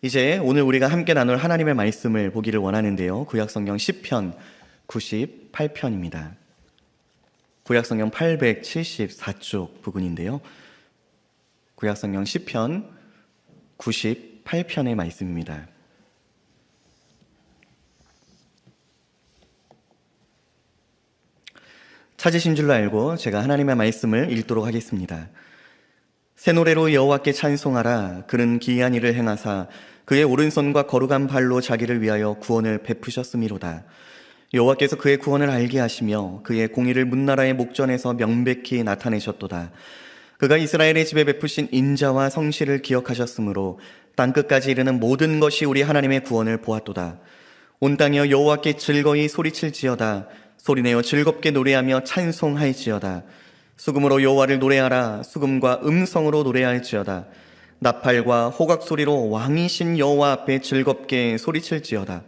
이제 오늘 우리가 함께 나눌 하나님의 말씀을 보기를 원하는데요. 구약성경 시편 98편입니다. 구약성경 874쪽 부분인데요. 구약성경 시편 98편의 말씀입니다. 찾으신 줄로 알고 제가 하나님의 말씀을 읽도록 하겠습니다. 새 노래로 여호와께 찬송하라. 그는 기이한 일을 행하사 그의 오른손과 거룩한 발로 자기를 위하여 구원을 베푸셨음이로다. 여호와께서 그의 구원을 알게 하시며 그의 공의를 문나라의 목전에서 명백히 나타내셨도다. 그가 이스라엘의 집에 베푸신 인자와 성실을 기억하셨으므로 땅끝까지 이르는 모든 것이 우리 하나님의 구원을 보았도다. 온 땅이여 여호와께 즐거이 소리칠지어다. 소리내어 즐겁게 노래하며 찬송할지어다. 수금으로 여호와를 노래하라. 수금과 음성으로 노래할지어다. 나팔과 호각 소리로 왕이신 여호와 앞에 즐겁게 소리칠지어다.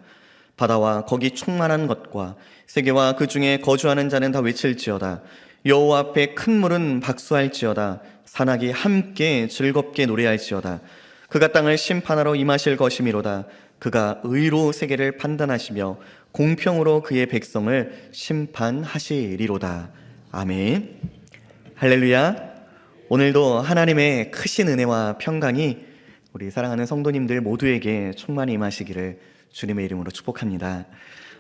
바다와 거기 충만한 것과 세계와 그 중에 거주하는 자는 다 외칠지어다. 여호와 앞에 큰 물은 박수할지어다. 산악이 함께 즐겁게 노래할지어다. 그가 땅을 심판하러 임하실 것이미로다. 그가 의로 세계를 판단하시며 공평으로 그의 백성을 심판하시리로다. 아멘. 할렐루야. 오늘도 하나님의 크신 은혜와 평강이 우리 사랑하는 성도님들 모두에게 충만히 임하시기를 주님의 이름으로 축복합니다.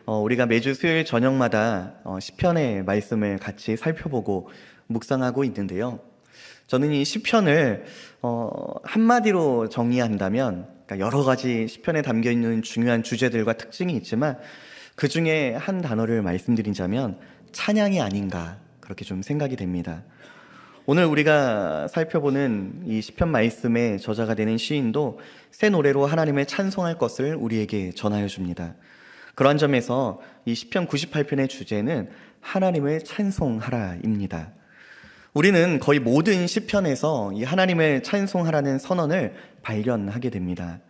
우리가 매주 수요일 저녁마다 시편의 말씀을 같이 살펴보고 묵상하고 있는데요. 저는 이 시편을 한마디로 정의한다면, 그러니까 여러 가지 시편에 담겨있는 중요한 주제들과 특징이 있지만 그 중에 한 단어를 말씀드리자면 찬양이 아닌가, 그렇게 좀 생각이 됩니다. 오늘 우리가 살펴보는 이 시편 말씀의 저자가 되는 시인도 새 노래로 하나님을 찬송할 것을 우리에게 전하여 줍니다. 그러한 점에서 이 시편 98편의 주제는 하나님을 찬송하라입니다. 우리는 거의 모든 시편에서 이 하나님을 찬송하라는 선언을 발견하게 됩니다.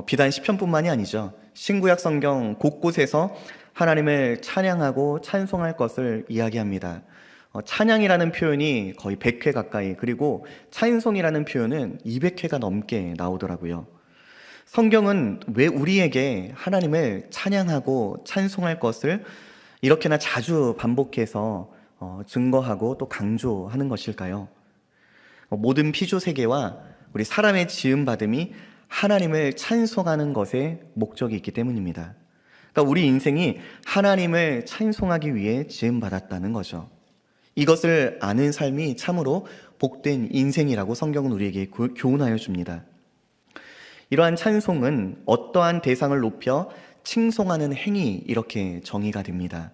비단 시편뿐만이 아니죠. 신구약 성경 곳곳에서 하나님을 찬양하고 찬송할 것을 이야기합니다. 찬양이라는 표현이 거의 100회 가까이, 그리고 찬송이라는 표현은 200회가 넘게 나오더라고요. 성경은 왜 우리에게 하나님을 찬양하고 찬송할 것을 이렇게나 자주 반복해서 증거하고 또 강조하는 것일까요? 모든 피조 세계와 우리 사람의 지음받음이 하나님을 찬송하는 것에 목적이 있기 때문입니다. 그러니까 우리 인생이 하나님을 찬송하기 위해 지음받았다는 거죠. 이것을 아는 삶이 참으로 복된 인생이라고 성경은 우리에게 교훈하여 줍니다. 이러한 찬송은 어떠한 대상을 높여 칭송하는 행위, 이렇게 정의가 됩니다.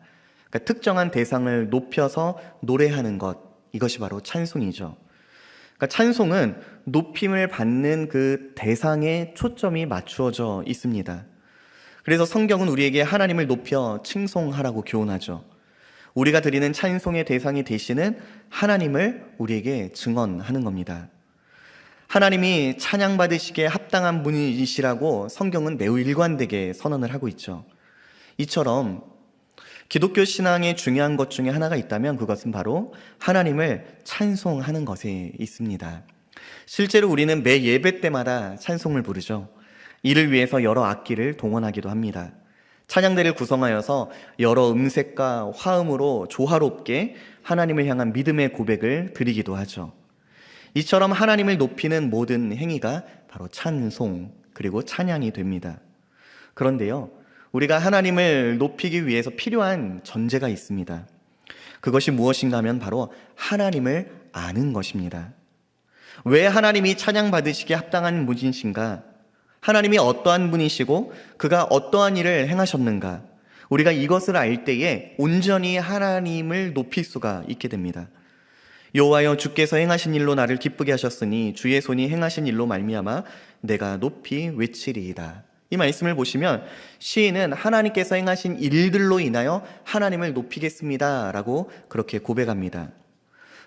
그러니까 특정한 대상을 높여서 노래하는 것, 이것이 바로 찬송이죠. 그러니까 찬송은 높임을 받는 그 대상에 초점이 맞추어져 있습니다. 그래서 성경은 우리에게 하나님을 높여 칭송하라고 교훈하죠. 우리가 드리는 찬송의 대상이 되시는 하나님을 우리에게 증언하는 겁니다. 하나님이 찬양받으시기에 합당한 분이시라고 성경은 매우 일관되게 선언을 하고 있죠. 이처럼 기독교 신앙의 중요한 것 중에 하나가 있다면 그것은 바로 하나님을 찬송하는 것에 있습니다. 실제로 우리는 매 예배 때마다 찬송을 부르죠. 이를 위해서 여러 악기를 동원하기도 합니다. 찬양대를 구성하여서 여러 음색과 화음으로 조화롭게 하나님을 향한 믿음의 고백을 드리기도 하죠. 이처럼 하나님을 높이는 모든 행위가 바로 찬송, 그리고 찬양이 됩니다. 그런데요, 우리가 하나님을 높이기 위해서 필요한 전제가 있습니다. 그것이 무엇인가 하면 바로 하나님을 아는 것입니다. 왜 하나님이 찬양받으시기에 합당한 분이신가? 하나님이 어떠한 분이시고 그가 어떠한 일을 행하셨는가? 우리가 이것을 알 때에 온전히 하나님을 높일 수가 있게 됩니다. 여호와여, 주께서 행하신 일로 나를 기쁘게 하셨으니 주의 손이 행하신 일로 말미암아 내가 높이 외치리이다. 이 말씀을 보시면 시인은 하나님께서 행하신 일들로 인하여 하나님을 높이겠습니다 라고 그렇게 고백합니다.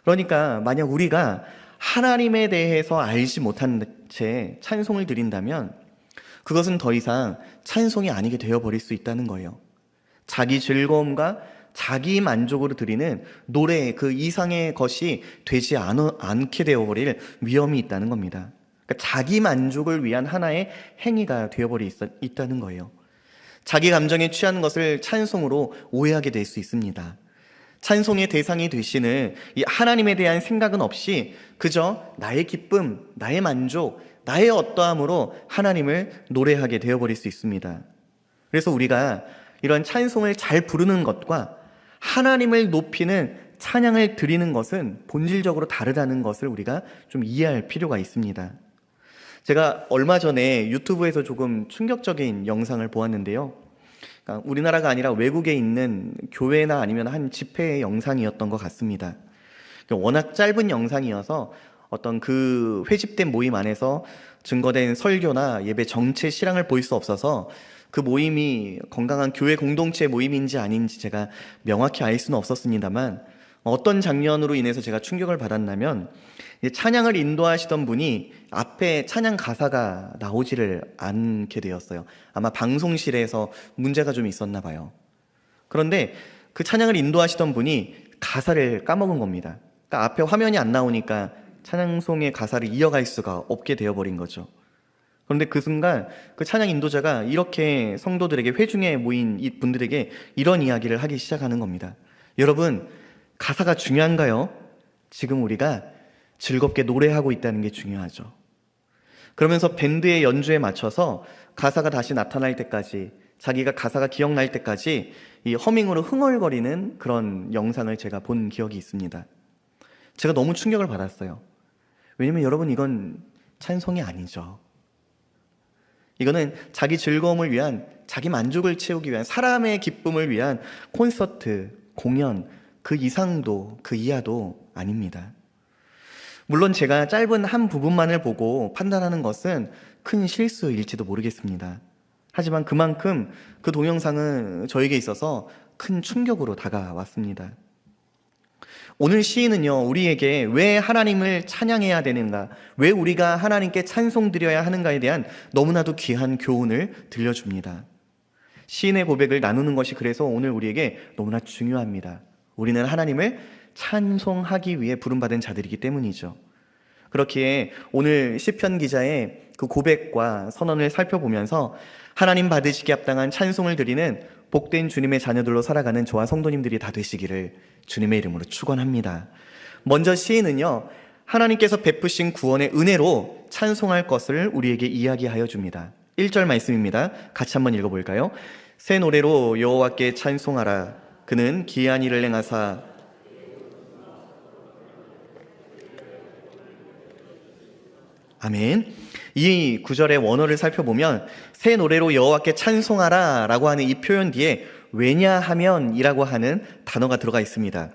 그러니까 만약 우리가 하나님에 대해서 알지 못한 채 찬송을 드린다면 그것은 더 이상 찬송이 아니게 되어버릴 수 있다는 거예요. 자기 즐거움과 자기 만족으로 드리는 노래 그 이상의 것이 되지 않게 되어버릴 위험이 있다는 겁니다. 그러니까 자기 만족을 위한 하나의 행위가 되어버려 있다는 거예요. 자기 감정에 취하는 것을 찬송으로 오해하게 될 수 있습니다. 찬송의 대상이 되시는 이 하나님에 대한 생각은 없이 그저 나의 기쁨, 나의 만족, 나의 어떠함으로 하나님을 노래하게 되어버릴 수 있습니다. 그래서 우리가 이런 찬송을 잘 부르는 것과 하나님을 높이는 찬양을 드리는 것은 본질적으로 다르다는 것을 우리가 좀 이해할 필요가 있습니다. 제가 얼마 전에 유튜브에서 조금 충격적인 영상을 보았는데요. 그러니까 우리나라가 아니라 외국에 있는 교회나 아니면 한 집회의 영상이었던 것 같습니다. 워낙 짧은 영상이어서 어떤 그 회집된 모임 안에서 증거된 설교나 예배 정체 실황을 볼 수 없어서 그 모임이 건강한 교회 공동체 모임인지 아닌지 제가 명확히 알 수는 없었습니다만, 어떤 장면으로 인해서 제가 충격을 받았냐면, 찬양을 인도하시던 분이 앞에 찬양 가사가 나오지를 않게 되었어요. 아마 방송실에서 문제가 좀 있었나 봐요. 그런데 그 찬양을 인도하시던 분이 가사를 까먹은 겁니다. 그러니까 앞에 화면이 안 나오니까 찬양송의 가사를 이어갈 수가 없게 되어버린 거죠. 그런데 그 순간 그 찬양 인도자가 이렇게 성도들에게, 회중에 모인 이 분들에게 이런 이야기를 하기 시작하는 겁니다. 여러분, 가사가 중요한가요? 지금 우리가 즐겁게 노래하고 있다는 게 중요하죠. 그러면서 밴드의 연주에 맞춰서 가사가 다시 나타날 때까지, 자기가 가사가 기억날 때까지 이 허밍으로 흥얼거리는 그런 영상을 제가 본 기억이 있습니다. 제가 너무 충격을 받았어요. 왜냐면 여러분, 이건 찬송이 아니죠. 이거는 자기 즐거움을 위한, 자기 만족을 채우기 위한, 사람의 기쁨을 위한 콘서트, 공연, 그 이상도 그 이하도 아닙니다. 물론 제가 짧은 한 부분만을 보고 판단하는 것은 큰 실수일지도 모르겠습니다. 하지만 그만큼 그 동영상은 저에게 있어서 큰 충격으로 다가왔습니다. 오늘 시인은요, 우리에게 왜 하나님을 찬양해야 되는가, 왜 우리가 하나님께 찬송드려야 하는가에 대한 너무나도 귀한 교훈을 들려줍니다. 시인의 고백을 나누는 것이 그래서 오늘 우리에게 너무나 중요합니다. 우리는 하나님을 찬송하기 위해 부름받은 자들이기 때문이죠. 그렇기에 오늘 시편 기자의 그 고백과 선언을 살펴보면서 하나님 받으시기 합당한 찬송을 드리는 복된 주님의 자녀들로 살아가는 저와 성도님들이 다 되시기를 주님의 이름으로 축원합니다. 먼저 시인은요, 하나님께서 베푸신 구원의 은혜로 찬송할 것을 우리에게 이야기하여 줍니다. 1절 말씀입니다. 같이 한번 읽어볼까요? 새 노래로 여호와께 찬송하라. 그는 기이한 일을 행하사. 아멘. 이 구절의 원어를 살펴보면 새 노래로 여호와께 찬송하라 라고 하는 이 표현 뒤에 왜냐하면 이라고 하는 단어가 들어가 있습니다.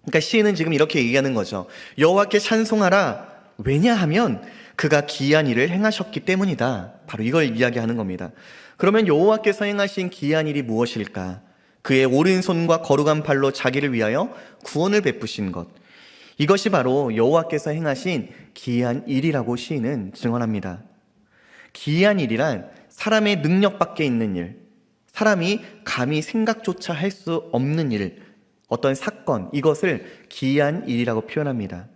그러니까 시인은 지금 이렇게 얘기하는 거죠. 여호와께 찬송하라. 왜냐하면 그가 기이한 일을 행하셨기 때문이다. 바로 이걸 이야기하는 겁니다. 그러면 여호와께서 행하신 기이한 일이 무엇일까? 그의 오른손과 거룩한 팔로 자기를 위하여 구원을 베푸신 것. 이것이 바로 여호와께서 행하신 기이한 일이라고 시인은 증언합니다. 기이한 일이란 사람의 능력 밖에 있는 일, 사람이 감히 생각조차 할 수 없는 일, 어떤 사건, 이것을 기이한 일이라고 표현합니다.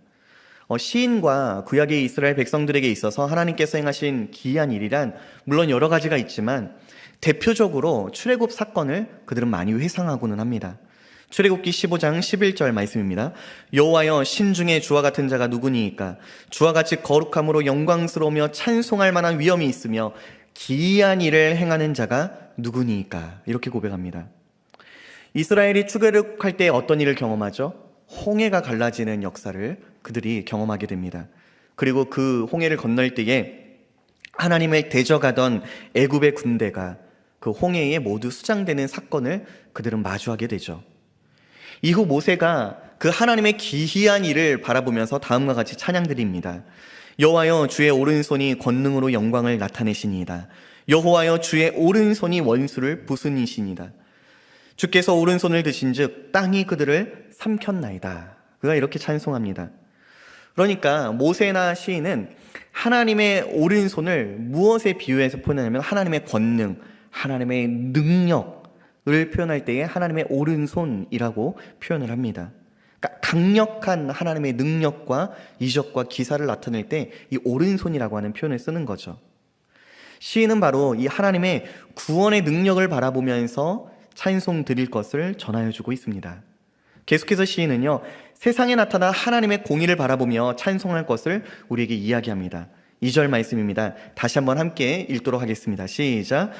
시인과 구약의 이스라엘 백성들에게 있어서 하나님께서 행하신 기이한 일이란 물론 여러 가지가 있지만 대표적으로 출애굽 사건을 그들은 많이 회상하고는 합니다. 출애굽기 15장 11절 말씀입니다. 여호와여, 신중에 주와 같은 자가 누구니이까? 주와 같이 거룩함으로 영광스러우며 찬송할 만한 위엄이 있으며 기이한 일을 행하는 자가 누구니이까? 이렇게 고백합니다. 이스라엘이 출애굽할 때 어떤 일을 경험하죠? 홍해가 갈라지는 역사를 그들이 경험하게 됩니다. 그리고 그 홍해를 건널 때에 하나님을 대적하던 애굽의 군대가 그 홍해에 모두 수장되는 사건을 그들은 마주하게 되죠. 이후 모세가 그 하나님의 기이한 일을 바라보면서 다음과 같이 찬양드립니다. 여호와여, 주의 오른손이 권능으로 영광을 나타내시니이다. 여호와여, 주의 오른손이 원수를 부수니시니이다. 주께서 오른손을 드신즉 땅이 그들을 삼켰나이다. 그가 이렇게 찬송합니다. 그러니까 모세나 시인은 하나님의 오른손을 무엇에 비유해서 표현하냐면 하나님의 권능, 하나님의 능력을 표현할 때에 하나님의 오른손이라고 표현을 합니다. 그러니까 강력한 하나님의 능력과 이적과 기사를 나타낼 때 이 오른손이라고 하는 표현을 쓰는 거죠. 시인은 바로 이 하나님의 구원의 능력을 바라보면서 찬송 드릴 것을 전하여 주고 있습니다. 계속해서 시인은요, 세상에 나타나 하나님의 공의를 바라보며 찬송할 것을 우리에게 이야기합니다. 2절 말씀입니다. 다시 한번 함께 읽도록 하겠습니다. 시작.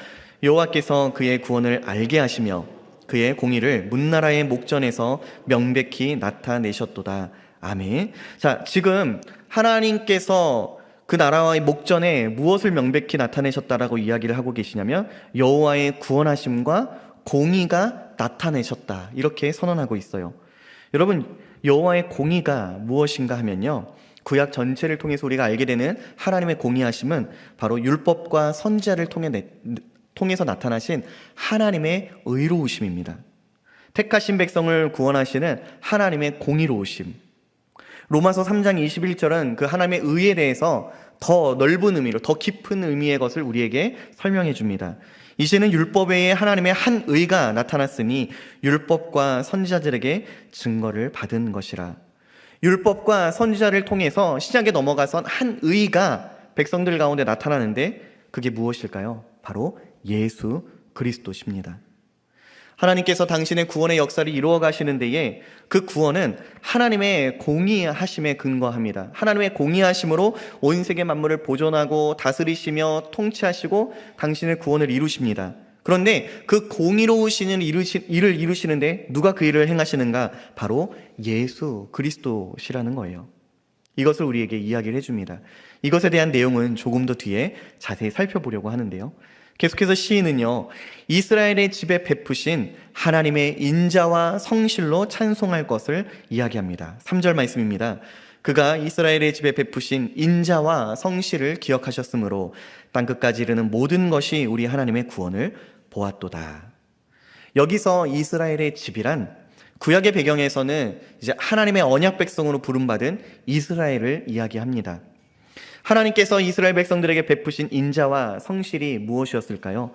여호와께서 그의 구원을 알게 하시며 그의 공의를 문나라의 목전에서 명백히 나타내셨도다. 아멘. 자, 지금 하나님께서 그 나라와의 목전에 무엇을 명백히 나타내셨다라고 이야기를 하고 계시냐면 여호와의 구원하심과 공의가 나타내셨다, 이렇게 선언하고 있어요. 여러분, 여호와의 공의가 무엇인가 하면요, 구약 전체를 통해서 우리가 알게 되는 하나님의 공의하심은 바로 율법과 선지자를 통해서 나타나신 하나님의 의로우심입니다. 택하신 백성을 구원하시는 하나님의 공의로우심. 로마서 3장 21절은 그 하나님의 의에 대해서 더 넓은 의미로, 더 깊은 의미의 것을 우리에게 설명해 줍니다. 이제는 율법 외에 하나님의 한 의가 나타났으니 율법과 선지자들에게 증거를 받은 것이라. 율법과 선지자를 통해서 신약에 넘어가선 한 의가 백성들 가운데 나타나는데 그게 무엇일까요? 바로 예수 그리스도십니다. 하나님께서 당신의 구원의 역사를 이루어 가시는 데에 그 구원은 하나님의 공의하심에 근거합니다. 하나님의 공의하심으로 온 세계 만물을 보존하고 다스리시며 통치하시고 당신의 구원을 이루십니다. 그런데 그 공의로우신 일을 이루시는데 누가 그 일을 행하시는가? 바로 예수 그리스도시라는 거예요. 이것을 우리에게 이야기를 해줍니다. 이것에 대한 내용은 조금 더 뒤에 자세히 살펴보려고 하는데요. 계속해서 시인은요, 이스라엘의 집에 베푸신 하나님의 인자와 성실로 찬송할 것을 이야기합니다. 3절 말씀입니다. 그가 이스라엘의 집에 베푸신 인자와 성실을 기억하셨으므로 땅끝까지 이르는 모든 것이 우리 하나님의 구원을 보았도다. 여기서 이스라엘의 집이란 구약의 배경에서는 이제 하나님의 언약 백성으로 부름받은 이스라엘을 이야기합니다. 하나님께서 이스라엘 백성들에게 베푸신 인자와 성실이 무엇이었을까요?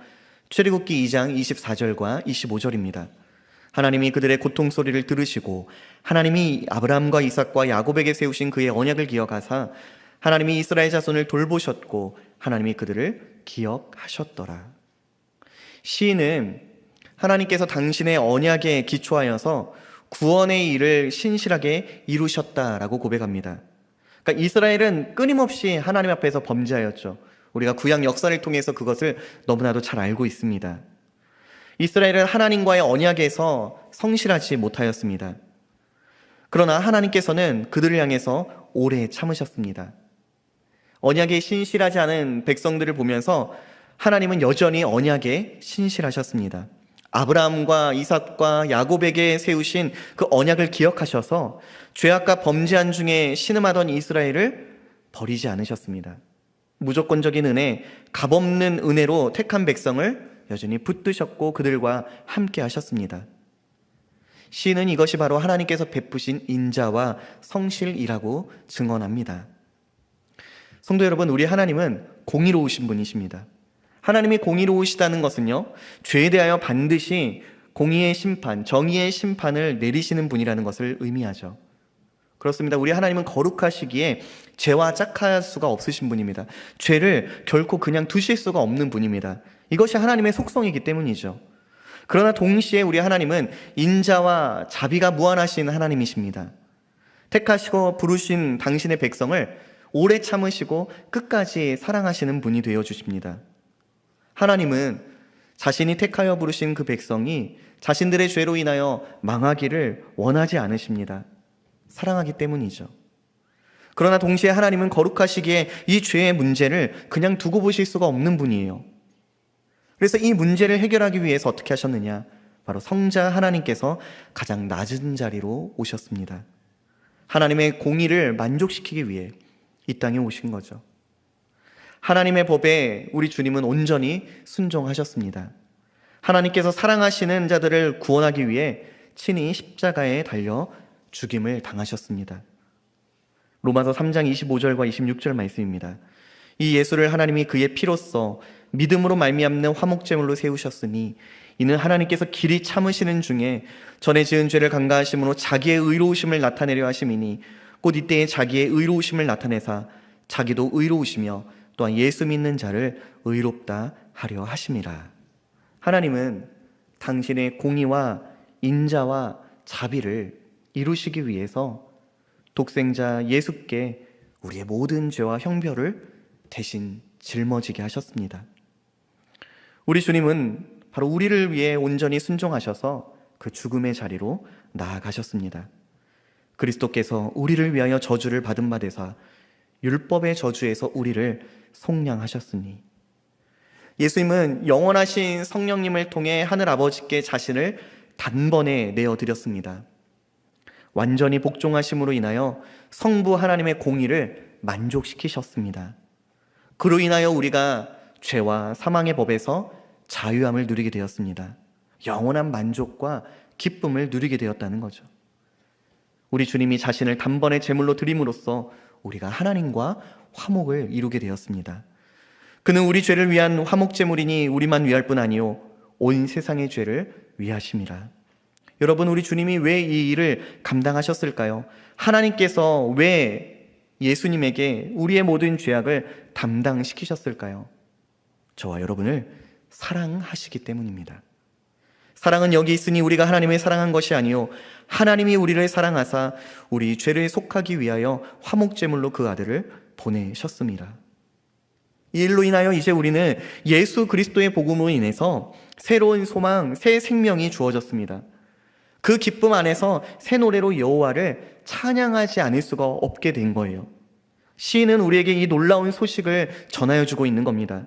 출애굽기 2장 24절과 25절입니다. 하나님이 그들의 고통 소리를 들으시고 하나님이 아브라함과 이삭과 야곱에게 세우신 그의 언약을 기억하사 하나님이 이스라엘 자손을 돌보셨고 하나님이 그들을 기억하셨더라. 시인은 하나님께서 당신의 언약에 기초하여서 구원의 일을 신실하게 이루셨다라고 고백합니다. 그러니까 이스라엘은 끊임없이 하나님 앞에서 범죄하였죠. 우리가 구약 역사를 통해서 그것을 너무나도 잘 알고 있습니다. 이스라엘은 하나님과의 언약에서 성실하지 못하였습니다. 그러나 하나님께서는 그들을 향해서 오래 참으셨습니다. 언약에 신실하지 않은 백성들을 보면서 하나님은 여전히 언약에 신실하셨습니다. 아브라함과 이삭과 야곱에게 세우신 그 언약을 기억하셔서 죄악과 범죄한 중에 신음하던 이스라엘을 버리지 않으셨습니다. 무조건적인 은혜, 값없는 은혜로 택한 백성을 여전히 붙드셨고 그들과 함께 하셨습니다. 시인은 이것이 바로 하나님께서 베푸신 인자와 성실이라고 증언합니다. 성도 여러분, 우리 하나님은 공의로우신 분이십니다. 하나님이 공의로우시다는 것은요, 죄에 대하여 반드시 공의의 심판, 정의의 심판을 내리시는 분이라는 것을 의미하죠. 그렇습니다. 우리 하나님은 거룩하시기에 죄와 짝할 수가 없으신 분입니다. 죄를 결코 그냥 두실 수가 없는 분입니다. 이것이 하나님의 속성이기 때문이죠. 그러나 동시에 우리 하나님은 인자와 자비가 무한하신 하나님이십니다. 택하시고 부르신 당신의 백성을 오래 참으시고 끝까지 사랑하시는 분이 되어 주십니다. 하나님은 자신이 택하여 부르신 그 백성이 자신들의 죄로 인하여 망하기를 원하지 않으십니다. 사랑하기 때문이죠. 그러나 동시에 하나님은 거룩하시기에 이 죄의 문제를 그냥 두고 보실 수가 없는 분이에요. 그래서 이 문제를 해결하기 위해서 어떻게 하셨느냐? 바로 성자 하나님께서 가장 낮은 자리로 오셨습니다. 하나님의 공의를 만족시키기 위해 이 땅에 오신 거죠. 하나님의 법에 우리 주님은 온전히 순종하셨습니다. 하나님께서 사랑하시는 자들을 구원하기 위해 친히 십자가에 달려 죽임을 당하셨습니다. 로마서 3장 25절과 26절 말씀입니다. 이 예수를 하나님이 그의 피로써 믿음으로 말미암는 화목제물로 세우셨으니 이는 하나님께서 길이 참으시는 중에 전에 지은 죄를 간과하심으로 자기의 의로우심을 나타내려 하심이니 곧 이때에 자기의 의로우심을 나타내사 자기도 의로우시며 또한 예수 믿는 자를 의롭다 하려 하심이라. 하나님은 당신의 공의와 인자와 자비를 이루시기 위해서 독생자 예수께 우리의 모든 죄와 형벌을 대신 짊어지게 하셨습니다. 우리 주님은 바로 우리를 위해 온전히 순종하셔서 그 죽음의 자리로 나아가셨습니다. 그리스도께서 우리를 위하여 저주를 받은 바 되사 율법의 저주에서 우리를 속량하셨으니, 예수님은 영원하신 성령님을 통해 하늘아버지께 자신을 단번에 내어드렸습니다. 완전히 복종하심으로 인하여 성부 하나님의 공의를 만족시키셨습니다. 그로 인하여 우리가 죄와 사망의 법에서 자유함을 누리게 되었습니다. 영원한 만족과 기쁨을 누리게 되었다는 거죠. 우리 주님이 자신을 단번에 제물로 드림으로써 우리가 하나님과 화목을 이루게 되었습니다. 그는 우리 죄를 위한 화목제물이니 우리만 위할 뿐 아니요 온 세상의 죄를 위하심이라. 여러분, 우리 주님이 왜 이 일을 감당하셨을까요? 하나님께서 왜 예수님에게 우리의 모든 죄악을 담당시키셨을까요? 저와 여러분을 사랑하시기 때문입니다. 사랑은 여기 있으니 우리가 하나님을 사랑한 것이 아니요 하나님이 우리를 사랑하사 우리 죄를 속하기 위하여 화목제물로 그 아들을 보내셨습니다. 이 일로 인하여 이제 우리는 예수 그리스도의 복음으로 인해서 새로운 소망, 새 생명이 주어졌습니다. 그 기쁨 안에서 새 노래로 여호와를 찬양하지 않을 수가 없게 된 거예요. 시인은 우리에게 이 놀라운 소식을 전하여 주고 있는 겁니다.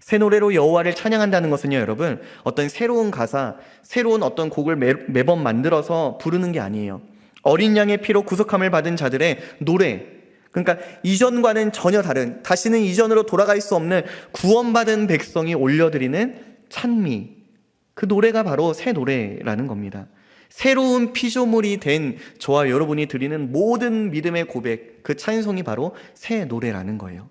새 노래로 여호와를 찬양한다는 것은요, 여러분, 어떤 새로운 가사, 새로운 어떤 곡을 매번 만들어서 부르는 게 아니에요. 어린 양의 피로 구속함을 받은 자들의 노래, 그러니까 이전과는 전혀 다른, 다시는 이전으로 돌아갈 수 없는 구원받은 백성이 올려드리는 찬미, 그 노래가 바로 새 노래라는 겁니다. 새로운 피조물이 된 저와 여러분이 드리는 모든 믿음의 고백, 그 찬송이 바로 새 노래라는 거예요.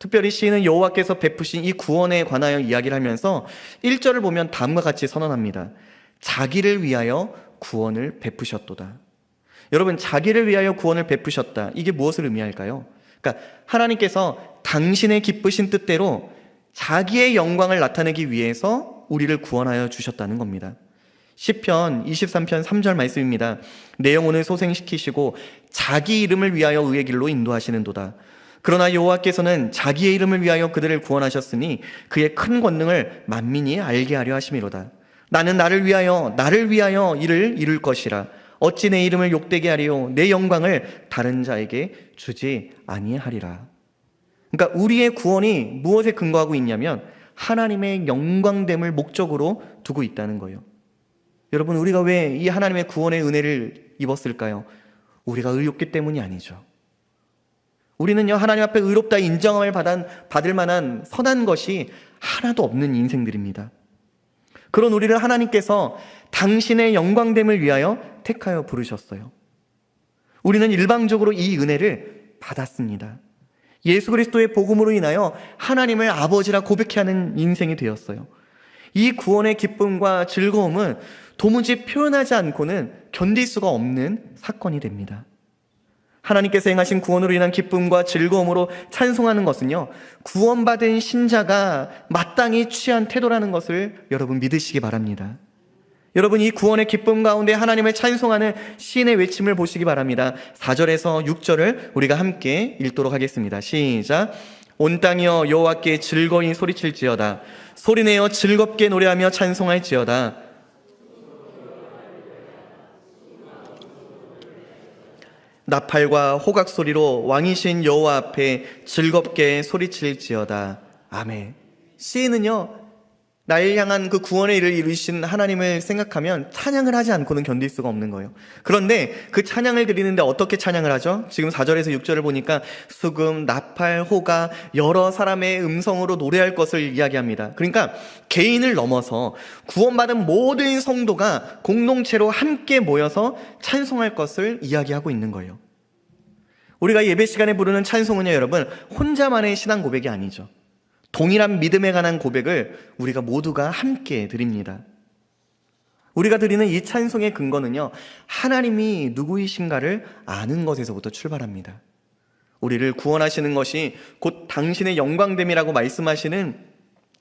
특별히 시인은 여호와께서 베푸신 이 구원에 관하여 이야기를 하면서 1절을 보면 다음과 같이 선언합니다. 자기를 위하여 구원을 베푸셨도다. 여러분, 자기를 위하여 구원을 베푸셨다, 이게 무엇을 의미할까요? 그러니까 하나님께서 당신의 기쁘신 뜻대로 자기의 영광을 나타내기 위해서 우리를 구원하여 주셨다는 겁니다. 시편 23편 3절 말씀입니다. 내 영혼을 소생시키시고 자기 이름을 위하여 의의 길로 인도하시는도다. 그러나 여호와께서는 자기의 이름을 위하여 그들을 구원하셨으니 그의 큰 권능을 만민이 알게 하려 하심이로다. 나는 나를 위하여 이를 이룰 것이라. 어찌 내 이름을 욕되게 하리요 내 영광을 다른 자에게 주지 아니하리라. 그러니까 우리의 구원이 무엇에 근거하고 있냐면 하나님의 영광됨을 목적으로 두고 있다는 거예요. 여러분, 우리가 왜 이 하나님의 구원의 은혜를 입었을까요? 우리가 의롭기 때문이 아니죠. 우리는요, 하나님 앞에 의롭다 인정함을 받을 만한 선한 것이 하나도 없는 인생들입니다. 그런 우리를 하나님께서 당신의 영광됨을 위하여 택하여 부르셨어요. 우리는 일방적으로 이 은혜를 받았습니다. 예수 그리스도의 복음으로 인하여 하나님을 아버지라 고백해야 하는 인생이 되었어요. 이 구원의 기쁨과 즐거움은 도무지 표현하지 않고는 견딜 수가 없는 사건이 됩니다. 하나님께서 행하신 구원으로 인한 기쁨과 즐거움으로 찬송하는 것은요, 구원받은 신자가 마땅히 취한 태도라는 것을 여러분 믿으시기 바랍니다. 여러분, 이 구원의 기쁨 가운데 하나님을 찬송하는 시인의 외침을 보시기 바랍니다. 4절에서 6절을 우리가 함께 읽도록 하겠습니다. 시작. 온 땅이여 여호와께 즐거이 소리칠지어다. 소리내어 즐겁게 노래하며 찬송할지어다. 나팔과 호각 소리로 왕이신 여호와 앞에 즐겁게 소리칠지어다. 아멘. 시인은요, 날 향한 그 구원의 일을 이루신 하나님을 생각하면 찬양을 하지 않고는 견딜 수가 없는 거예요. 그런데 그 찬양을 드리는데 어떻게 찬양을 하죠? 지금 4절에서 6절을 보니까 수금, 나팔, 호가, 여러 사람의 음성으로 노래할 것을 이야기합니다. 그러니까 개인을 넘어서 구원받은 모든 성도가 공동체로 함께 모여서 찬송할 것을 이야기하고 있는 거예요. 우리가 예배 시간에 부르는 찬송은요, 여러분, 혼자만의 신앙 고백이 아니죠. 동일한 믿음에 관한 고백을 우리가 모두가 함께 드립니다. 우리가 드리는 이 찬송의 근거는요, 하나님이 누구이신가를 아는 것에서부터 출발합니다. 우리를 구원하시는 것이 곧 당신의 영광됨이라고 말씀하시는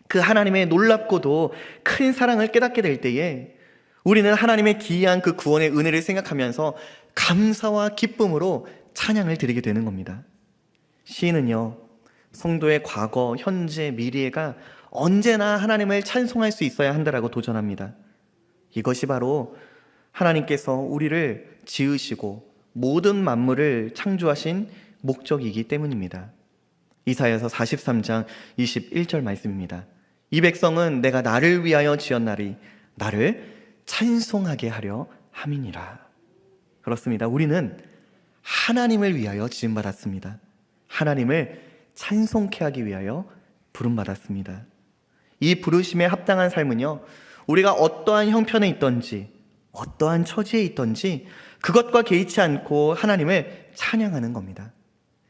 그 하나님의 놀랍고도 큰 사랑을 깨닫게 될 때에 우리는 하나님의 기이한 그 구원의 은혜를 생각하면서 감사와 기쁨으로 찬양을 드리게 되는 겁니다. 시인은요, 성도의 과거, 현재, 미래가 언제나 하나님을 찬송할 수 있어야 한다라고 도전합니다. 이것이 바로 하나님께서 우리를 지으시고 모든 만물을 창조하신 목적이기 때문입니다. 이사야서 43장 21절 말씀입니다. 이 백성은 내가 나를 위하여 지었나니 나를 찬송하게 하려 함이니라. 그렇습니다. 우리는 하나님을 위하여 지음받았습니다. 하나님을 찬송케 하기 위하여 부름받았습니다. 이 부르심에 합당한 삶은요, 우리가 어떠한 형편에 있든지 어떠한 처지에 있든지 그것과 개의치 않고 하나님을 찬양하는 겁니다.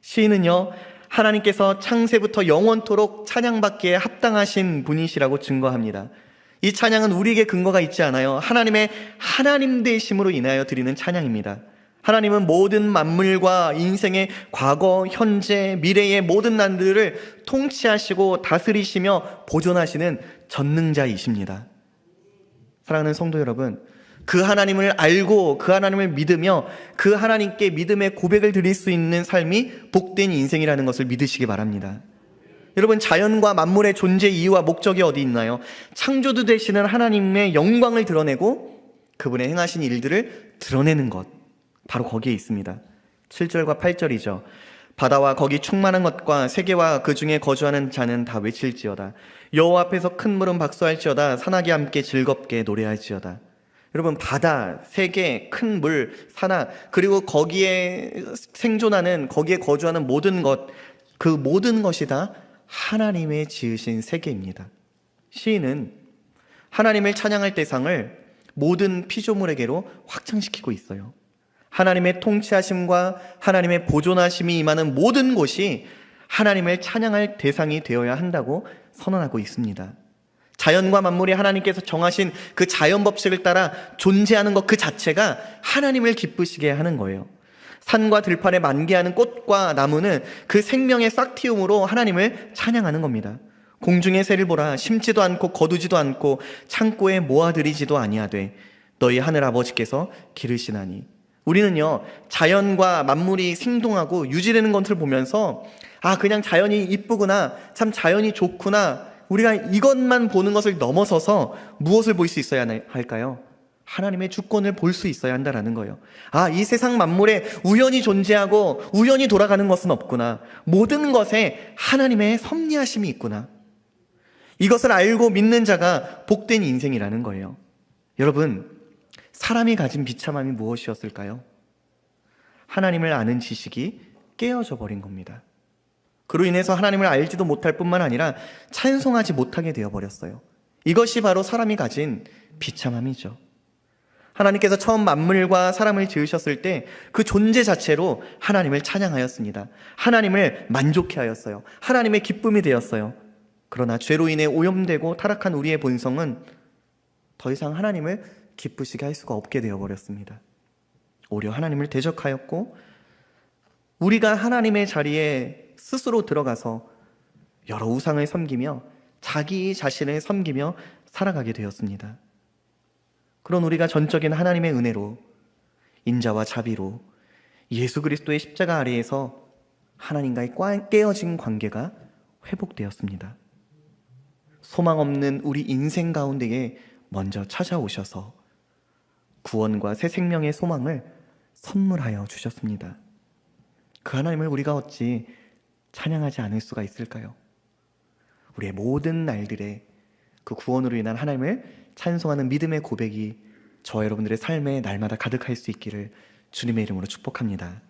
시인은요, 하나님께서 창세부터 영원토록 찬양받기에 합당하신 분이시라고 증거합니다. 이 찬양은 우리에게 근거가 있지 않아요. 하나님의 하나님 되심으로 인하여 드리는 찬양입니다. 하나님은 모든 만물과 인생의 과거, 현재, 미래의 모든 난들을 통치하시고 다스리시며 보존하시는 전능자이십니다. 사랑하는 성도 여러분, 그 하나님을 알고 그 하나님을 믿으며 그 하나님께 믿음의 고백을 드릴 수 있는 삶이 복된 인생이라는 것을 믿으시기 바랍니다. 여러분, 자연과 만물의 존재 이유와 목적이 어디 있나요? 창조주 되시는 하나님의 영광을 드러내고 그분의 행하신 일들을 드러내는 것, 바로 거기에 있습니다. 7절과 8절이죠. 바다와 거기 충만한 것과 세계와 그 중에 거주하는 자는 다 외칠지어다. 여호와 앞에서 큰 물은 박수할지어다. 산악이 함께 즐겁게 노래할지어다. 여러분, 바다, 세계, 큰 물, 산악, 그리고 거기에 생존하는, 거기에 거주하는 모든 것, 그 모든 것이 다 하나님의 지으신 세계입니다. 시인은 하나님을 찬양할 대상을 모든 피조물에게로 확장시키고 있어요. 하나님의 통치하심과 하나님의 보존하심이 임하는 모든 곳이 하나님을 찬양할 대상이 되어야 한다고 선언하고 있습니다. 자연과 만물이 하나님께서 정하신 그 자연 법칙을 따라 존재하는 것 그 자체가 하나님을 기쁘시게 하는 거예요. 산과 들판에 만개하는 꽃과 나무는 그 생명의 싹티움으로 하나님을 찬양하는 겁니다. 공중의 새를 보라. 심지도 않고 거두지도 않고 창고에 모아들이지도 아니하되 너희 하늘 아버지께서 기르시나니. 우리는요, 자연과 만물이 생동하고 유지되는 것을 보면서 그냥 자연이 이쁘구나, 참 자연이 좋구나, 우리가 이것만 보는 것을 넘어서서 무엇을 볼 수 있어야 할까요? 하나님의 주권을 볼 수 있어야 한다는 거예요. 이 세상 만물에 우연히 존재하고 우연히 돌아가는 것은 없구나. 모든 것에 하나님의 섭리하심이 있구나. 이것을 알고 믿는 자가 복된 인생이라는 거예요. 여러분, 사람이 가진 비참함이 무엇이었을까요? 하나님을 아는 지식이 깨어져 버린 겁니다. 그로 인해서 하나님을 알지도 못할 뿐만 아니라 찬송하지 못하게 되어버렸어요. 이것이 바로 사람이 가진 비참함이죠. 하나님께서 처음 만물과 사람을 지으셨을 때 그 존재 자체로 하나님을 찬양하였습니다. 하나님을 만족해 하였어요. 하나님의 기쁨이 되었어요. 그러나 죄로 인해 오염되고 타락한 우리의 본성은 더 이상 하나님을 기쁘시게 할 수가 없게 되어버렸습니다. 오히려 하나님을 대적하였고 우리가 하나님의 자리에 스스로 들어가서 여러 우상을 섬기며 자기 자신을 섬기며 살아가게 되었습니다. 그런 우리가 전적인 하나님의 은혜로 인자와 자비로 예수 그리스도의 십자가 아래에서 하나님과의 깨어진 관계가 회복되었습니다. 소망 없는 우리 인생 가운데에 먼저 찾아오셔서 구원과 새 생명의 소망을 선물하여 주셨습니다. 그 하나님을 우리가 어찌 찬양하지 않을 수가 있을까요? 우리의 모든 날들에 그 구원으로 인한 하나님을 찬송하는 믿음의 고백이 저와 여러분들의 삶에 날마다 가득할 수 있기를 주님의 이름으로 축복합니다.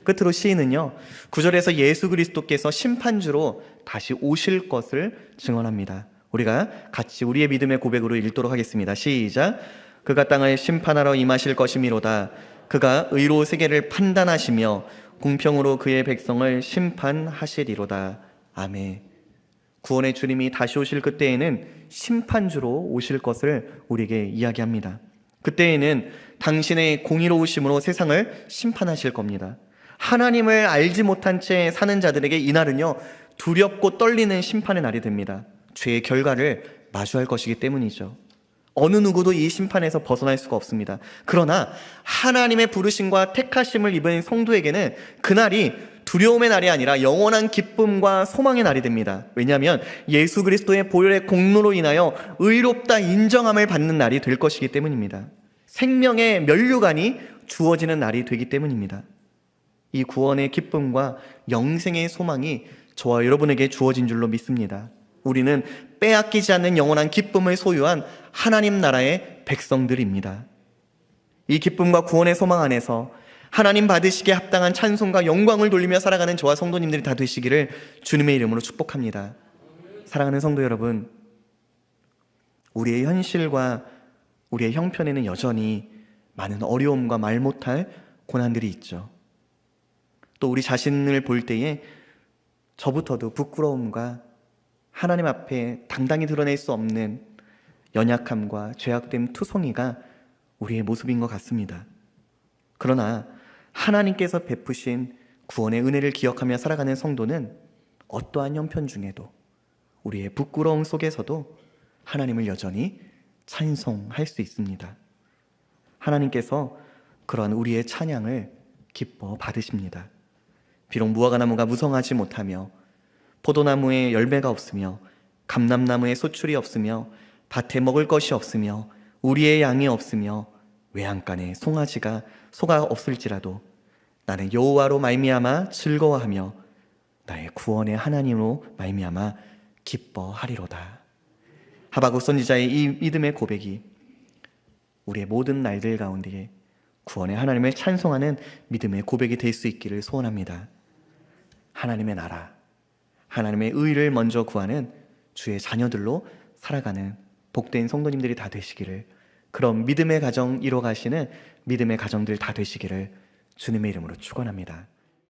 끝으로 시인은요, 9절에서 예수 그리스도께서 심판주로 다시 오실 것을 증언합니다. 우리가 같이 우리의 믿음의 고백으로 읽도록 하겠습니다. 시작. 그가 땅을 심판하러 임하실 것이미로다. 그가 의로 세계를 판단하시며 공평으로 그의 백성을 심판하시리로다. 아멘. 구원의 주님이 다시 오실 그때에는 심판주로 오실 것을 우리에게 이야기합니다. 그때에는 당신의 공의로우심으로 세상을 심판하실 겁니다. 하나님을 알지 못한 채 사는 자들에게 이날은요, 두렵고 떨리는 심판의 날이 됩니다. 죄의 결과를 마주할 것이기 때문이죠. 어느 누구도 이 심판에서 벗어날 수가 없습니다. 그러나 하나님의 부르심과 택하심을 입은 성도에게는 그날이 두려움의 날이 아니라 영원한 기쁨과 소망의 날이 됩니다. 왜냐하면 예수 그리스도의 보혈의 공로로 인하여 의롭다 인정함을 받는 날이 될 것이기 때문입니다. 생명의 면류관이 주어지는 날이 되기 때문입니다. 이 구원의 기쁨과 영생의 소망이 저와 여러분에게 주어진 줄로 믿습니다. 우리는 빼앗기지 않는 영원한 기쁨을 소유한 하나님 나라의 백성들입니다. 이 기쁨과 구원의 소망 안에서 하나님 받으시기에 합당한 찬송과 영광을 돌리며 살아가는 저와 성도님들이 다 되시기를 주님의 이름으로 축복합니다. 사랑하는 성도 여러분, 우리의 현실과 우리의 형편에는 여전히 많은 어려움과 말 못할 고난들이 있죠. 또 우리 자신을 볼 때에 저부터도 부끄러움과 하나님 앞에 당당히 드러낼 수 없는 연약함과 죄악됨 투성이가 우리의 모습인 것 같습니다. 그러나 하나님께서 베푸신 구원의 은혜를 기억하며 살아가는 성도는 어떠한 형편 중에도 우리의 부끄러움 속에서도 하나님을 여전히 찬송할 수 있습니다. 하나님께서 그러한 우리의 찬양을 기뻐 받으십니다. 비록 무화과나무가 무성하지 못하며 포도나무에 열매가 없으며 감람나무에 소출이 없으며 밭에 먹을 것이 없으며 우리의 양이 없으며 외양간에 송아지가 소가 없을지라도 나는 여호와로 말미암아 즐거워하며 나의 구원의 하나님으로 말미암아 기뻐하리로다. 하박국 선지자의 이 믿음의 고백이 우리의 모든 날들 가운데에 구원의 하나님을 찬송하는 믿음의 고백이 될 수 있기를 소원합니다. 하나님의 나라, 하나님의 의를 먼저 구하는 주의 자녀들로 살아가는 복된 성도님들이 다 되시기를, 그런 믿음의 가정 이뤄가시는 믿음의 가정들 다 되시기를 주님의 이름으로 축원합니다.